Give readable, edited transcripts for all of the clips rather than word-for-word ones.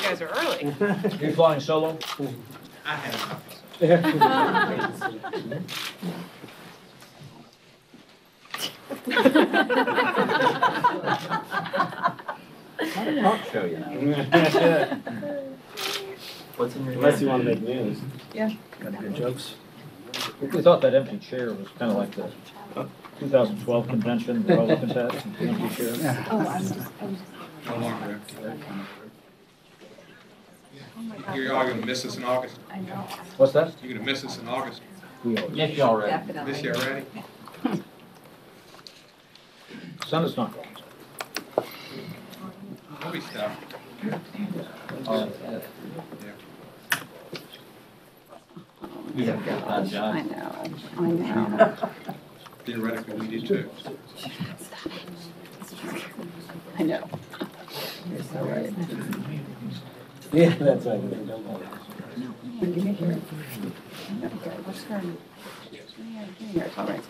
guys are early. You're flying solo? I have. Not a talk show, you know. What's in your Unless you want to make news. Yeah. Got good jokes. We thought that empty chair was kind of like the 2012 convention, we're all looking at, the empty chair. Oh, I was just. No longer. You're all gonna miss us in August. I know. What's that? You're gonna miss us in August. We always. Yes, you already. Definitely. Miss you already? Sun is not. Don't be stuff. Oh, You have got that, John. I know. Theoretically, we do too. I know. You're so right. Yeah, that's right. What's her? Here, it's all right.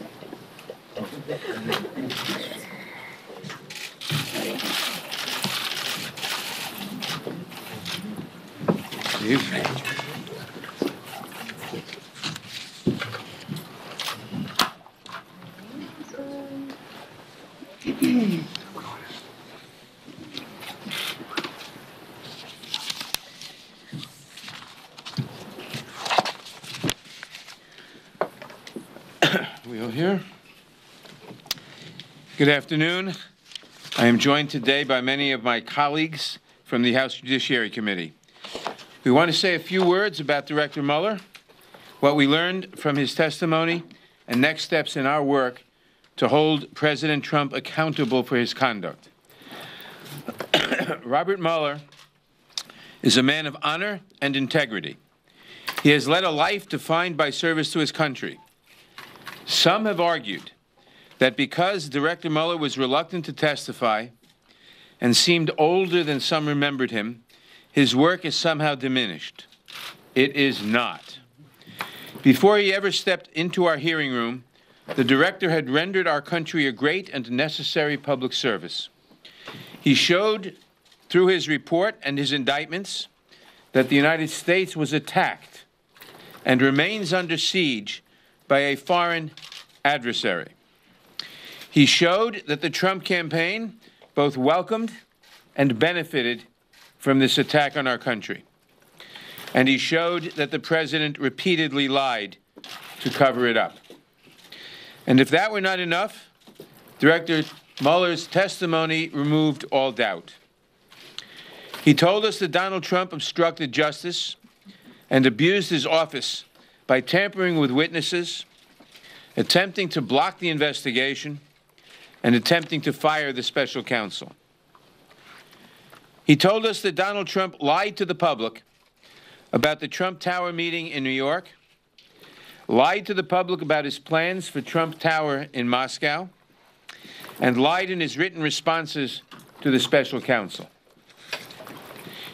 We all here? Good afternoon. I am joined today by many of my colleagues from the House Judiciary Committee. We want to say a few words about Director Mueller, what we learned from his testimony, and next steps in our work to hold President Trump accountable for his conduct. Robert Mueller is a man of honor and integrity. He has led a life defined by service to his country. Some have argued that because Director Mueller was reluctant to testify and seemed older than some remembered him, his work is somehow diminished. It is not. Before he ever stepped into our hearing room, the director had rendered our country a great and necessary public service. He showed through his report and his indictments that the United States was attacked and remains under siege by a foreign adversary. He showed that the Trump campaign both welcomed and benefited from this attack on our country. And he showed that the president repeatedly lied to cover it up. And if that were not enough, Director Mueller's testimony removed all doubt. He told us that Donald Trump obstructed justice and abused his office by tampering with witnesses, attempting to block the investigation, and attempting to fire the special counsel. He told us that Donald Trump lied to the public about the Trump Tower meeting in New York, lied to the public about his plans for Trump Tower in Moscow, and lied in his written responses to the special counsel.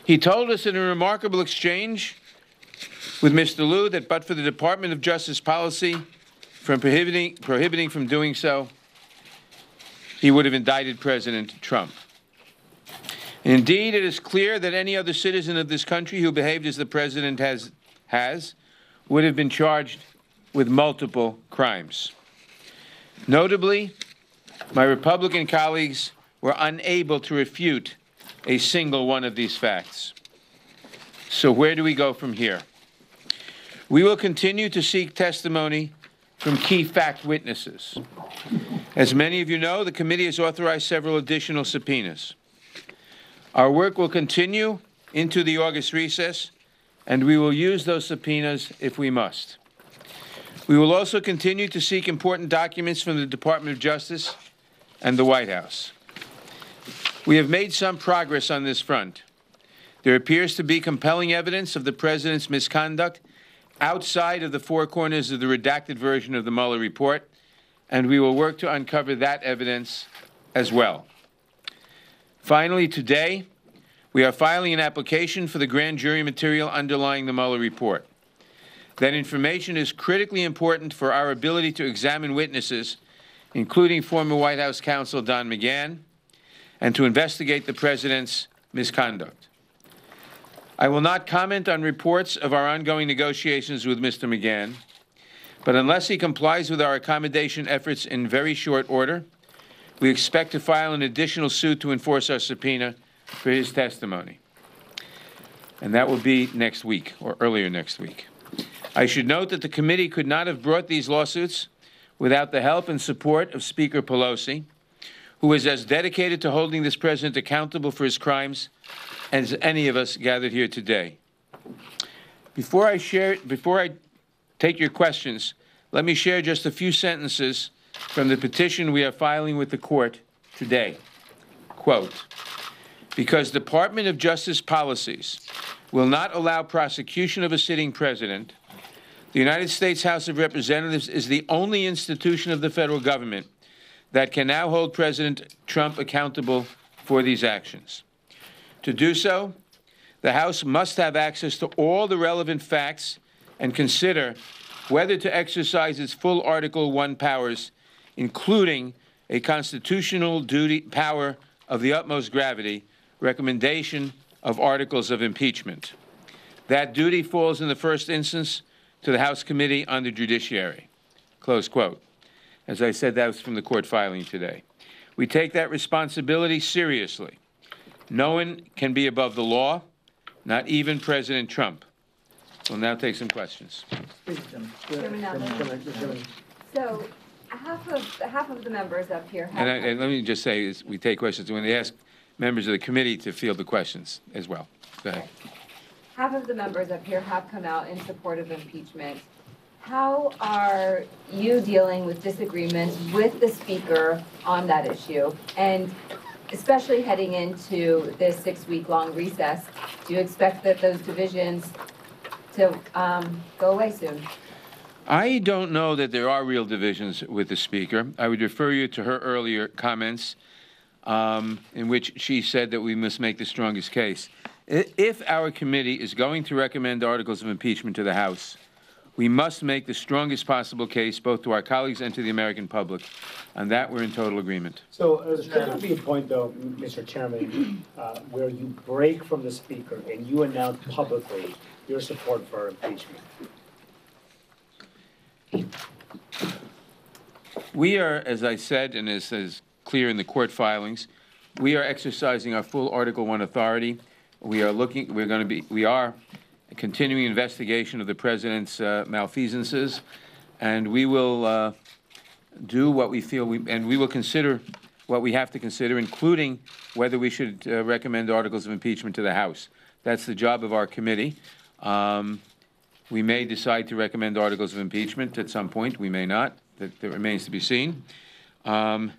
He told us in a remarkable exchange with Mr. Liu that but for the Department of Justice policy from prohibiting from doing so, he would have indicted President Trump. Indeed, it is clear that any other citizen of this country who behaved as the president has would have been charged with multiple crimes. Notably, my Republican colleagues were unable to refute a single one of these facts. So where do we go from here? We will continue to seek testimony from key fact witnesses. As many of you know, the committee has authorized several additional subpoenas. Our work will continue into the August recess, and we will use those subpoenas if we must. We will also continue to seek important documents from the Department of Justice and the White House. We have made some progress on this front. There appears to be compelling evidence of the president's misconduct outside of the four corners of the redacted version of the Mueller report, and we will work to uncover that evidence as well. Finally, today, we are filing an application for the grand jury material underlying the Mueller report. That information is critically important for our ability to examine witnesses, including former White House counsel Don McGahn, and to investigate the president's misconduct. I will not comment on reports of our ongoing negotiations with Mr. McGahn, but unless he complies with our accommodation efforts in very short order, we expect to file an additional suit to enforce our subpoena for his testimony. And that will be next week, or earlier next week. I should note that the committee could not have brought these lawsuits without the help and support of Speaker Pelosi, who is as dedicated to holding this president accountable for his crimes as any of us gathered here today. Before I take your questions, let me share just a few sentences from the petition we are filing with the court today. Quote, because Department of Justice policies will not allow prosecution of a sitting president, the United States House of Representatives is the only institution of the federal government that can now hold President Trump accountable for these actions. To do so, the House must have access to all the relevant facts and consider whether to exercise its full Article I powers, including a constitutional duty power of the utmost gravity, recommendation of articles of impeachment. That duty falls in the first instance to the House Committee on the Judiciary. Close quote. As I said, that was from the court filing today. We take that responsibility seriously. No one can be above the law, not even President Trump. We'll now take some questions. Chairman Nadler. So half of the members up here have. And let me just say, is we take questions when they ask members of the committee to field the questions as well. Go ahead. Half of the members up here have come out in support of impeachment. How are you dealing with disagreements with the Speaker on that issue? And especially heading into this 6-week-long recess, do you expect that those divisions to go away soon? I don't know that there are real divisions with the Speaker. I would refer you to her earlier comments in which she said that we must make the strongest case. If our committee is going to recommend articles of impeachment to the House, we must make the strongest possible case both to our colleagues and to the American public. On that, we're in total agreement. So could there be a point, though, Mr. Chairman, where you break from the Speaker and you announce publicly your support for impeachment? We are, as I said, and as is clear in the court filings, we are exercising our full Article I authority. We are continuing investigation of the president's malfeasances, and we will do what we feel, and we will consider what we have to consider, including whether we should recommend articles of impeachment to the House. That's the job of our committee. We may decide to recommend articles of impeachment at some point. We may not. That remains to be seen. And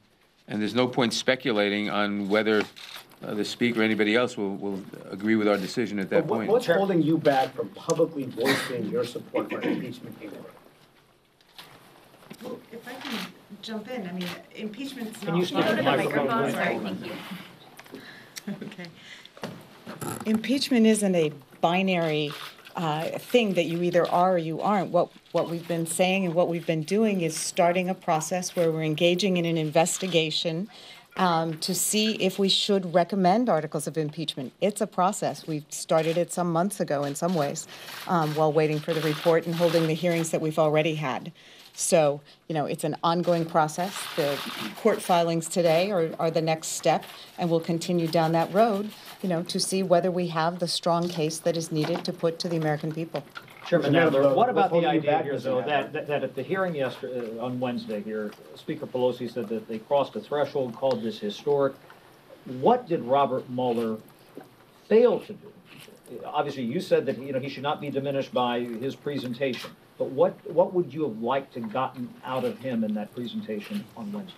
there's no point speculating on whether the Speaker or anybody else will agree with our decision at that point. What's holding you back from publicly voicing your support for impeachment inquiry? Well, if I can jump in, I mean, impeachment's not. Can you speak to the microphone? Sorry, thank you. Okay. Impeachment isn't a binary thing that you either are or you aren't. What we've been saying and what we've been doing is starting a process where we're engaging in an investigation to see if we should recommend articles of impeachment. It's a process. We started it some months ago in some ways while waiting for the report and holding the hearings that we've already had. So, it's an ongoing process. The court filings today are the next step, and we'll continue down that road, to see whether we have the strong case that is needed to put to the American people. Chairman Nadler, what about the holding you idea back, here, Mr. though, Nadler? that at the hearing yesterday, on Wednesday here, Speaker Pelosi said that they crossed a threshold, called this historic. What did Robert Mueller fail to do? Obviously, you said that he should not be diminished by his presentation. But what would you have liked to gotten out of him in that presentation on Wednesday?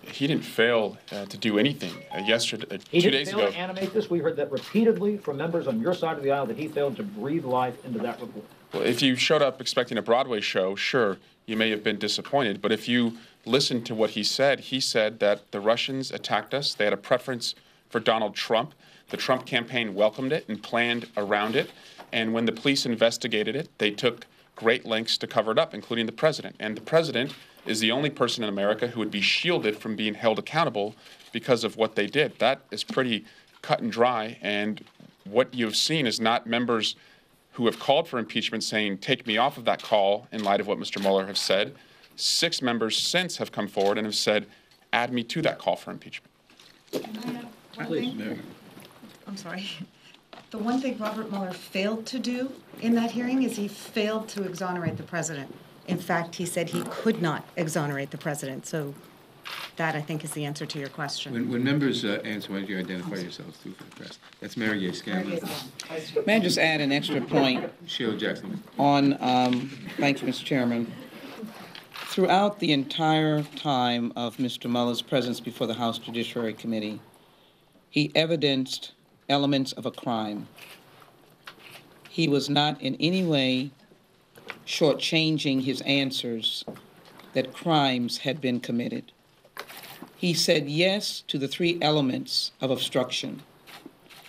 He didn't fail to do anything yesterday, He 2 didn't days fail ago. to animate this. We heard that repeatedly from members on your side of the aisle that he failed to breathe life into that report. Well, if you showed up expecting a Broadway show, sure, you may have been disappointed. But if you listened to what he said that the Russians attacked us. They had a preference for Donald Trump. The Trump campaign welcomed it and planned around it. And when the police investigated it, they took great lengths to cover it up, including the president. And the president is the only person in America who would be shielded from being held accountable because of what they did. That is pretty cut and dry, and what you've seen is not members who have called for impeachment saying, take me off of that call in light of what Mr. Mueller has said. 6 members since have come forward and have said, add me to that call for impeachment. I'm sorry. The one thing Robert Mueller failed to do in that hearing is he failed to exonerate the president. In fact, he said he could not exonerate the president. So that, I think, is the answer to your question. When members answer, why don't you identify yourselves too for the press? That's Mary Gay Scanlon. May I just add an extra point Sheila Jackson. on, thank you, Mr. Chairman. Throughout the entire time of Mr. Mueller's presence before the House Judiciary Committee, he evidenced elements of a crime. He was not in any way shortchanging his answers that crimes had been committed. He said yes to the 3 elements of obstruction.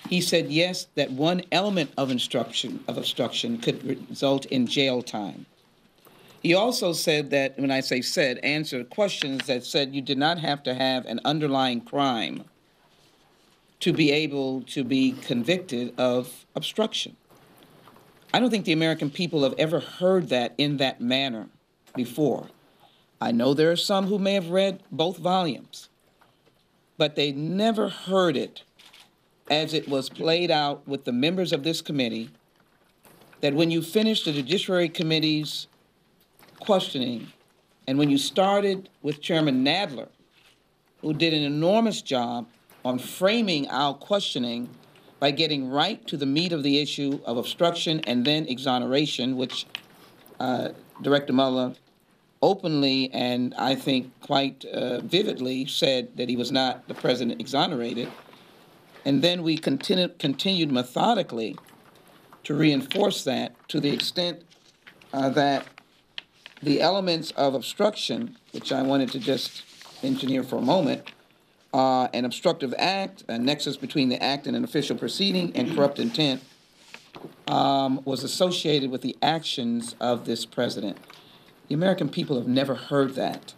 He said yes that one element of obstruction could result in jail time. He also said that, when I say said, answered questions that said you did not have to have an underlying crime to be able to be convicted of obstruction. I don't think the American people have ever heard that in that manner before. I know there are some who may have read both volumes, but they never heard it as it was played out with the members of this committee, that when you finished the Judiciary Committee's questioning, and when you started with Chairman Nadler, who did an enormous job on framing our questioning by getting right to the meat of the issue of obstruction and then exoneration, which Director Mueller openly and I think quite vividly said that he was not the president exonerated. And then we continued methodically to reinforce that to the extent that the elements of obstruction, which I wanted to just mention here for a moment, an obstructive act, a nexus between the act and an official proceeding, and corrupt intent, was associated with the actions of this president. The American people have never heard that.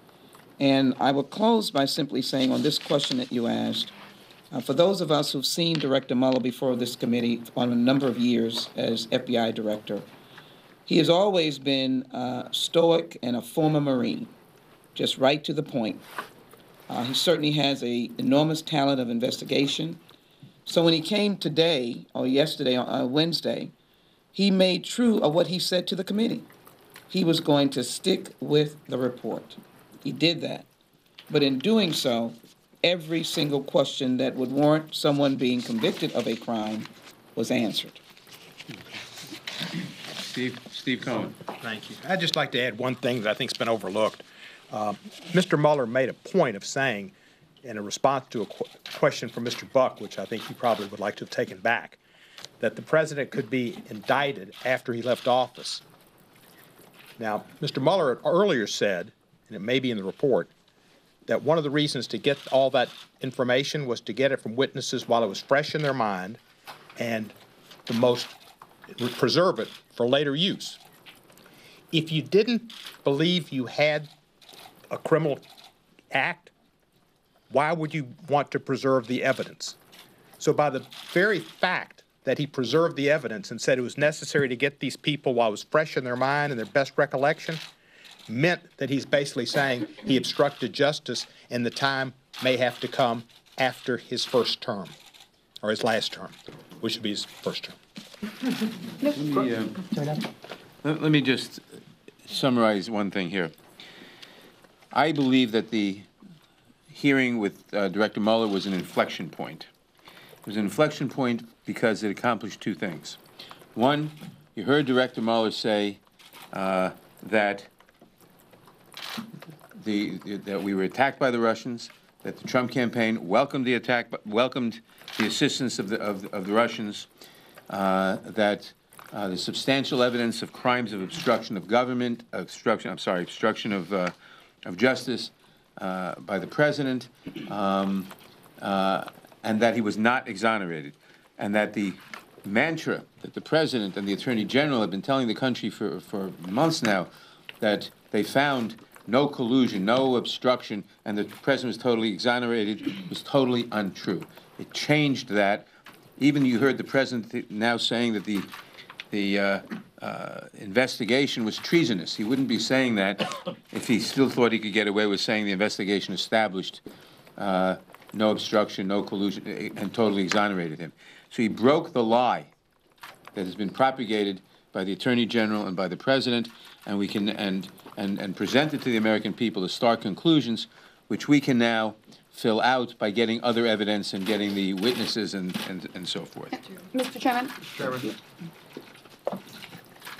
And I will close by simply saying on this question that you asked, for those of us who've seen Director Mueller before this committee on a number of years as FBI director, he has always been stoic and a former Marine, just right to the point. He certainly has an enormous talent of investigation. So when he came today, or yesterday, Wednesday, he made true of what he said to the committee. He was going to stick with the report. He did that. But in doing so, every single question that would warrant someone being convicted of a crime was answered. Steve Cohen. Thank you. I'd just like to add one thing that I think's been overlooked. Mr. Mueller made a point of saying, in a response to a question from Mr. Buck, which I think he probably would like to have taken back, that the president could be indicted after he left office. Now, Mr. Mueller earlier said, and it may be in the report, that one of the reasons to get all that information was to get it from witnesses while it was fresh in their mind and preserve it for later use. If you didn't believe you had a criminal act, why would you want to preserve the evidence? So by the very fact that he preserved the evidence and said it was necessary to get these people while it was fresh in their mind and their best recollection, meant that he's basically saying he obstructed justice and the time may have to come after his first term, or his last term, which would be his first term. Let me just summarize one thing here. I believe that the hearing with Director Mueller was an inflection point. It was an inflection point because it accomplished 2 things. One, you heard Director Mueller say that we were attacked by the Russians, that the Trump campaign welcomed the attack, welcomed the assistance of the Russians, that there's substantial evidence of crimes of obstruction of government, obstruction of justice by the president, and that he was not exonerated, and that the mantra that the president and the attorney general have been telling the country for months now, that they found no collusion, no obstruction, and the president was totally exonerated, was totally untrue. It changed that. even you heard the president now saying that the investigation was treasonous. He wouldn't be saying that if he still thought he could get away with saying the investigation established no obstruction, no collusion, and totally exonerated him. So he broke the lie that has been propagated by the Attorney General and by the President, and we can and present it to the American people as stark conclusions, which we can now fill out by getting other evidence and getting the witnesses and so forth. Mr. Chairman?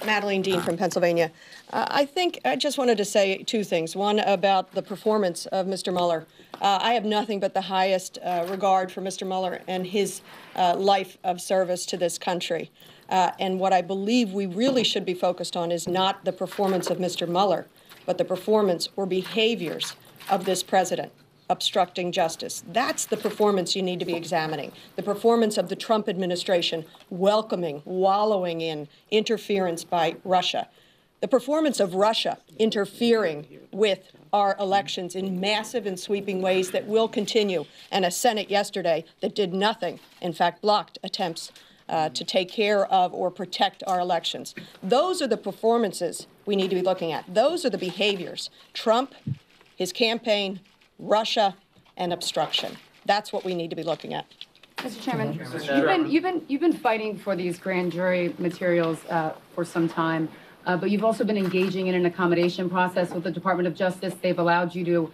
Madeline Dean from Pennsylvania. I just wanted to say two things. One, about the performance of Mr. Mueller. I have nothing but the highest regard for Mr. Mueller and his life of service to this country. And what I believe we really should be focused on is not the performance of Mr. Mueller, but the performance or behaviors of this president obstructing justice. That's the performance you need to be examining. The performance of the Trump administration welcoming, wallowing in interference by Russia. The performance of Russia interfering with our elections in massive and sweeping ways that will continue. And a Senate yesterday that did nothing, in fact, blocked attempts to take care of or protect our elections. Those are the performances we need to be looking at. Those are the behaviors. Trump, his campaign, Russia, and obstruction. That's what we need to be looking at. Mr. Chairman, you've been fighting for these grand jury materials for some time, but you've also been engaging in an accommodation process with the Department of Justice. They've allowed you to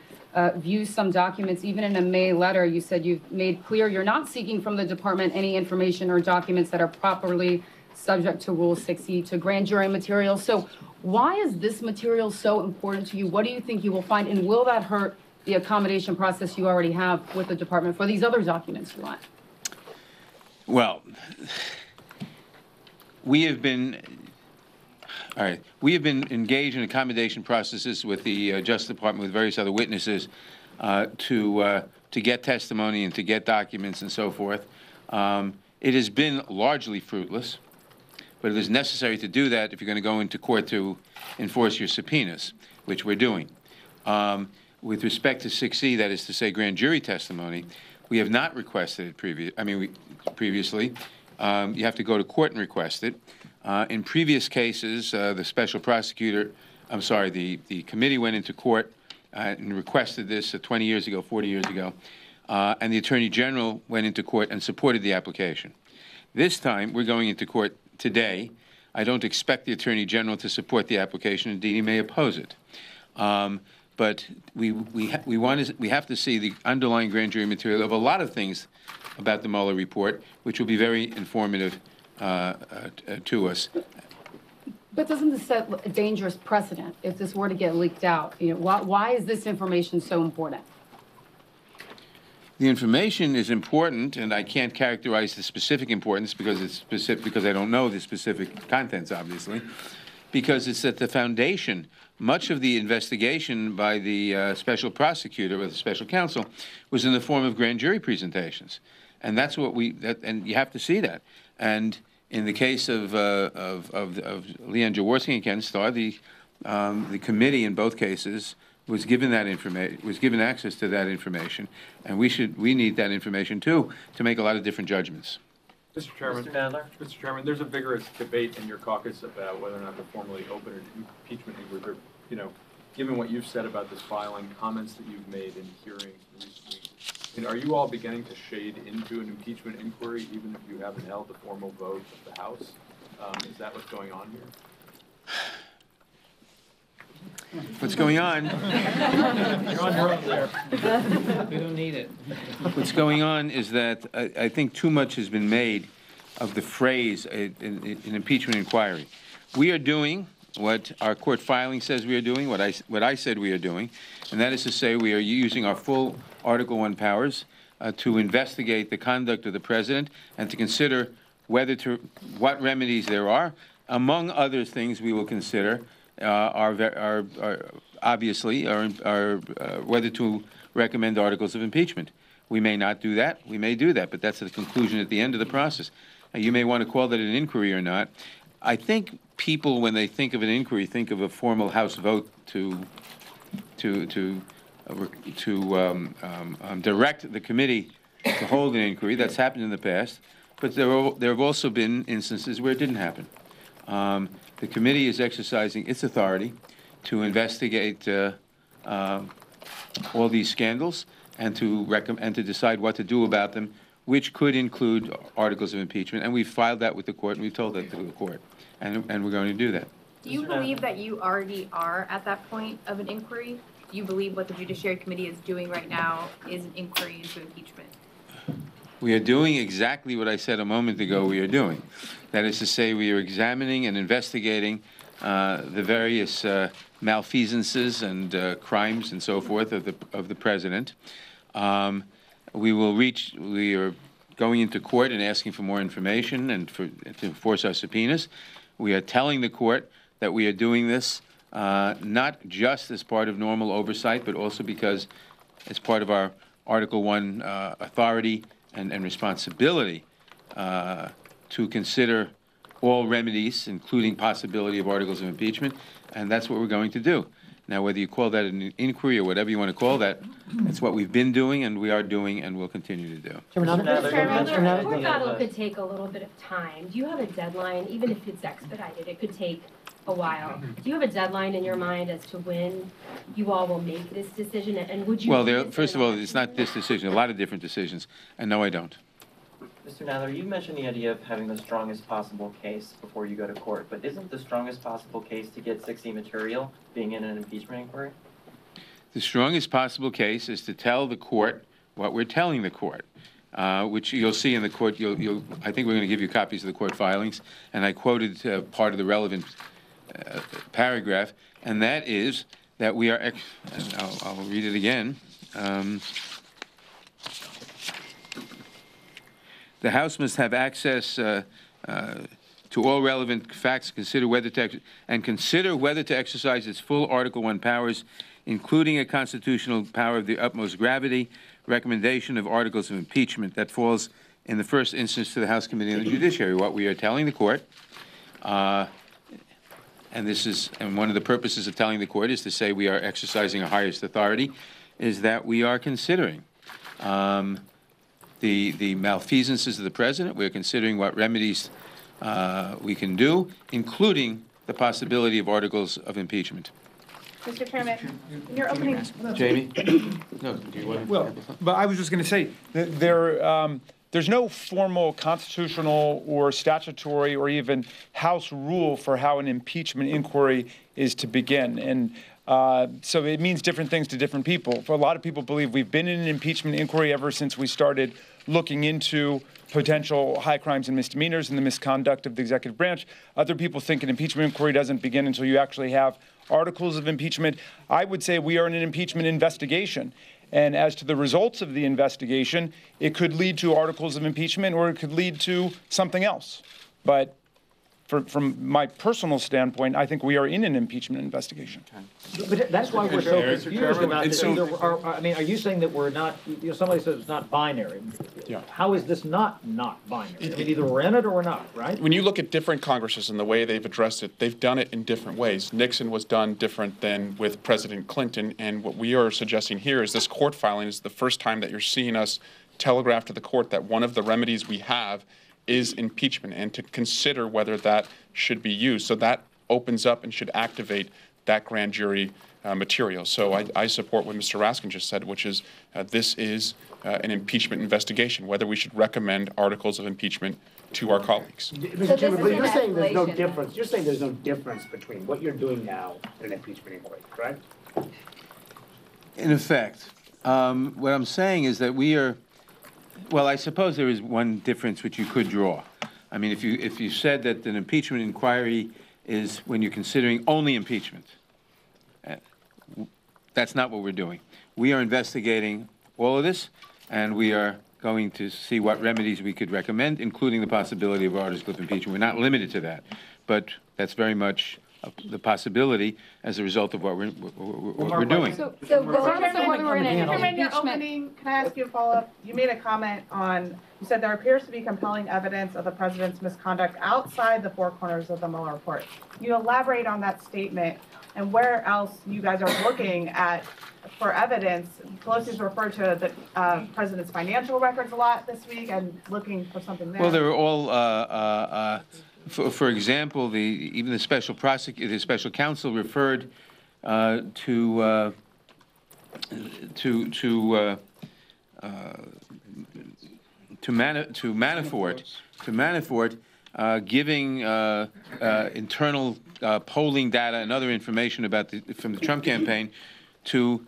view some documents. Even in a May letter, you said you've made clear you're not seeking from the department any information or documents that are properly subject to Rule 60 to grand jury materials. So why is this material so important to you? What do you think you will find, and will that hurt the accommodation process you already have with the department for these other documents you want? Well, we have been engaged in accommodation processes with the Justice Department, with various other witnesses, to get testimony and to get documents and so forth. It has been largely fruitless, but it is necessary to do that if you're going to go into court to enforce your subpoenas, which we're doing. With respect to 6E, that is to say grand jury testimony, we have not requested it previously. You have to go to court and request it. In previous cases, the special prosecutor, the committee went into court and requested this 20 years ago, 40 years ago, and the Attorney General went into court and supported the application. This time, we're going into court today. I don't expect the Attorney General to support the application. Indeed, he may oppose it. But we have to see the underlying grand jury material of a lot of things about the Mueller report, which will be very informative to us. But doesn't this set a dangerous precedent if this were to get leaked out? You know, why is this information so important? The information is important, and I can't characterize the specific importance because it's specific, because I don't know the specific contents, obviously, because it's at the foundation. Much of the investigation by the special prosecutor or the special counsel was in the form of grand jury presentations, and that's what and you have to see that. And in the case of Leon Jaworski and Ken Starr, the committee in both cases was given that information, was given access to that information, and we need that information too to make a lot of different judgments. Mr. Chairman, Mr. Nadler? Mr. Chairman, there's a vigorous debate in your caucus about whether or not to formally open an impeachment inquiry. You know, given what you've said about this filing, comments that you've made in hearings recently, are you all beginning to shade into an impeachment inquiry, even if you haven't held the formal vote of the House? Is that what's going on here? What's going on? You're on your own there. We don't need it. What's going on is that I think too much has been made of the phrase an impeachment inquiry. We are doing what our court filing says we are doing, what I said we are doing, and that is to say we are using our full Article I powers to investigate the conduct of the president and to consider what remedies there are. Among other things we will consider obviously whether to recommend articles of impeachment. We may not do that. We may do that, but that's the conclusion at the end of the process. You may want to call that an inquiry or not. I think people, when they think of an inquiry, think of a formal House vote to direct the committee to hold an inquiry. That's happened in the past. but there have also been instances where it didn't happen. The committee is exercising its authority to investigate all these scandals and to decide what to do about them, which could include articles of impeachment. And we filed that with the court, and we told that to the court, and we're going to do that. Do you believe that you already are at that point of an inquiry? Do you believe what the Judiciary Committee is doing right now is an inquiry into impeachment? We are doing exactly what I said a moment ago we are doing. That is to say, we are examining and investigating the various malfeasances and crimes and so forth of the president. We are going into court and asking for more information and to enforce our subpoenas. We are telling the court that we are doing this not just as part of normal oversight, but also because as part of our Article I authority and responsibility to consider all remedies, including possibility of articles of impeachment, and that's what we're going to do. Now, whether you call that an inquiry or whatever you want to call that, it's what we've been doing and we are doing and will continue to do. The court battle could take a little bit of time. Do you have a deadline, even if it's expedited, it could take a while. Do you have a deadline in your mind as to when you all will make this decision, and would you? Well, first of all, it's not this decision, a lot of different decisions, and no, I don't. Mr. Nadler, you mentioned the idea of having the strongest possible case before you go to court, but isn't the strongest possible case to get 60 material being in an impeachment inquiry? The strongest possible case is to tell the court what we're telling the court, which you'll see in the court. I think we're going to give you copies of the court filings, and I quoted part of the relevant paragraph, and that is that we are, I'll read it again. The House must have access to all relevant facts, consider whether to exercise its full Article I powers, including a constitutional power of the utmost gravity, recommendation of articles of impeachment. That falls in the first instance to the House Committee on the Judiciary. What we are telling the court, and one of the purposes of telling the court is to say we are exercising our highest authority, is that we are considering the malfeasances of the president. We're considering what remedies we can do, including the possibility of articles of impeachment. Mr. Chairman, in your opening... Jamie? No, do you want to... Well, but I was just going to say, that there's no formal constitutional or statutory or even House rule for how an impeachment inquiry is to begin. And so it means different things to different people. For a lot of people believe we've been in an impeachment inquiry ever since we started looking into potential high crimes and misdemeanors and the misconduct of the executive branch. Other people think an impeachment inquiry doesn't begin until you actually have articles of impeachment. I would say we are in an impeachment investigation. And as to the results of the investigation, it could lead to articles of impeachment or it could lead to something else. But from my personal standpoint, I think we are in an impeachment investigation. But that's why we're so confused about this. I mean, are you saying that we're not, somebody says it's not binary. Yeah. How is this not binary? I mean, either we're in it or we're not, right? When you look at different Congresses and the way they've addressed it, they've done it in different ways. Nixon was done different than with President Clinton, and what we are suggesting here is this court filing is the first time that you're seeing us telegraph to the court that one of the remedies we have is impeachment, and to consider whether that should be used. So that opens up and should activate that grand jury material. So I support what Mr. Raskin just said, which is this is an impeachment investigation, whether we should recommend articles of impeachment to our colleagues. Mr. Chairman, but you're saying there's no difference. You're saying there's no difference between what you're doing now and an impeachment inquiry, correct? In effect, what I'm saying is that we are, well, I suppose there is one difference which you could draw. I mean, if you said that an impeachment inquiry is when you're considering only impeachment, that's not what we're doing. We are investigating all of this, and we are going to see what remedies we could recommend, including the possibility of articles of impeachment. We're not limited to that, but that's very much the possibility as a result of what we're doing. So Chairman, Chairman, your opening, can I ask you a follow-up? You made a comment on, you said there appears to be compelling evidence of the president's misconduct outside the four corners of the Mueller report. Can you elaborate on that statement and where else you guys are looking at for evidence? Pelosi's referred to the president's financial records a lot this week and looking for something there. Well, they were all, for example, even the special prosecutor, the special counsel referred to Manafort giving internal polling data and other information about from the Trump campaign to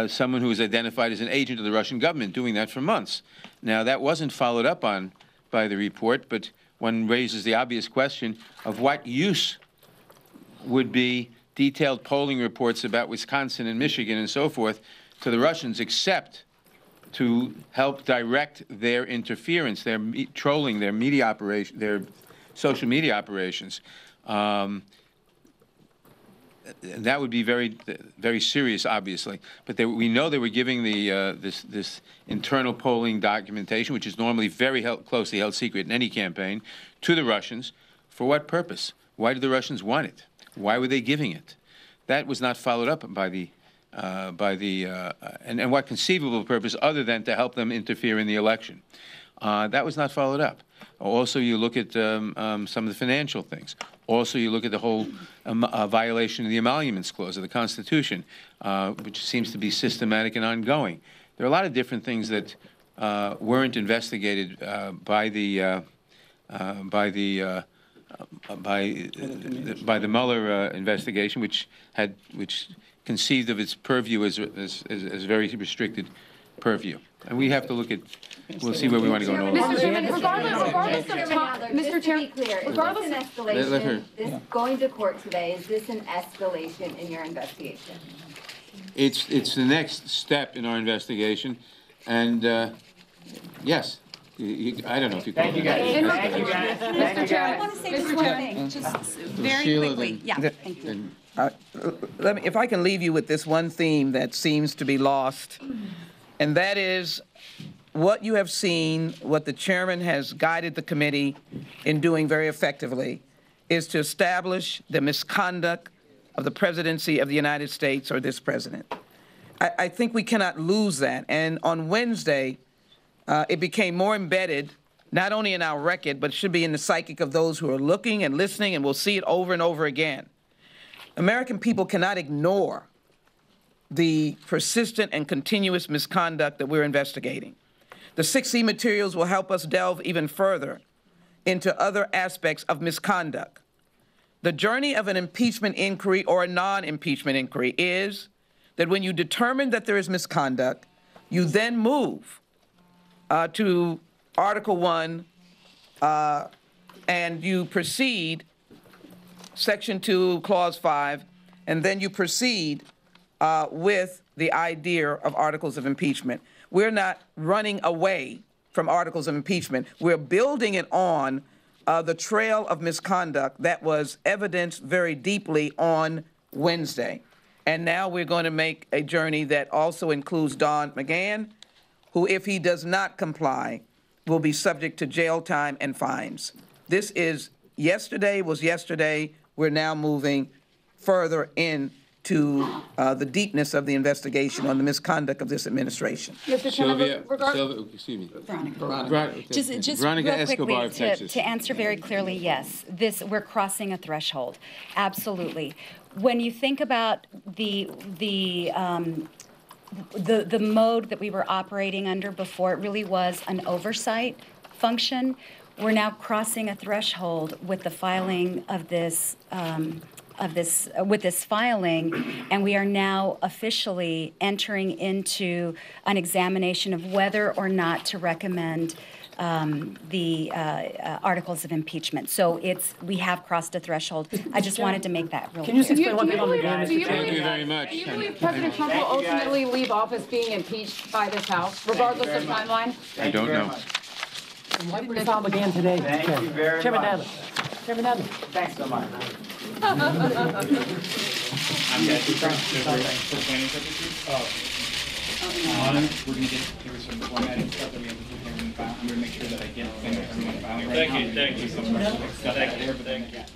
someone who was identified as an agent of the Russian government, doing that for months. Now, that wasn't followed up on by the report, but one raises the obvious question of what use would be detailed polling reports about Wisconsin and Michigan and so forth to the Russians, except to help direct their interference, their trolling, their media operation, their social media operations. That would be very, very serious, obviously. But we know they were giving this internal polling documentation, which is normally very closely held secret in any campaign, to the Russians. For what purpose? Why did the Russians want it? Why were they giving it? That was not followed up by and what conceivable purpose other than to help them interfere in the election. That was not followed up. Also, you look at some of the financial things. Also, you look at the whole violation of the Emoluments Clause of the Constitution, which seems to be systematic and ongoing. There are a lot of different things that weren't investigated by the Mueller investigation, which conceived of its purview as very restricted purview. And we have to look at, we'll see where we want to go in all Mr. this. Chairman, regardless of time, Mr. Chairman, to be clear, is this an escalation? This going to court today, is this an escalation in your investigation? It's the next step in our investigation, and yes. I don't know if you call it. Thank you, guys. Thank you, guys. Mr. Chairman, I want to say just one thing, just very quickly. Yeah, thank you. If I can leave you with this one theme that seems to be lost, and that is what you have seen, what the chairman has guided the committee in doing very effectively, is to establish the misconduct of the presidency of the United States or this president. I think we cannot lose that. And on Wednesday, it became more embedded, not only in our record, but it should be in the psychic of those who are looking and listening, and we'll see it over and over again. American people cannot ignore the persistent and continuous misconduct that we're investigating. The 6E materials will help us delve even further into other aspects of misconduct. The journey of an impeachment inquiry or a non-impeachment inquiry is that when you determine that there is misconduct, you then move to Article 1 and you proceed, Section 2, Clause 5, and then you proceed with the idea of articles of impeachment. We're not running away from articles of impeachment. We're building it on the trail of misconduct that was evidenced very deeply on Wednesday. And now we're going to make a journey that also includes Don McGahn, who, if he does not comply, will be subject to jail time and fines. This is yesterday was yesterday. We're now moving further into the deepness of the investigation on the misconduct of this administration. Sylvia, excuse me. Veronica. Just Veronica real quickly, Escobar of Texas. to answer very clearly, yes, we're crossing a threshold. Absolutely. When you think about the mode that we were operating under before, it really was an oversight function. We're now crossing a threshold with the filing of this filing, and we are now officially entering into an examination of whether or not to recommend the articles of impeachment. So we have crossed a threshold. I just wanted to make that real clear. Can you just explain one thing on the Thank you very much. Do you believe President Trump will ultimately leave office being impeached by this House, regardless of timeline? I don't know. Why didn't you file again today? Thank you very much. Chairman Nadler. Chairman Nadler. Thanks so much. I'm good. For planning purposes. We're gonna get through some formatting stuff that we have to do here in the file. I'm gonna make sure that I get things from the filing right now. Thank you so much. Stuff out there, but then again.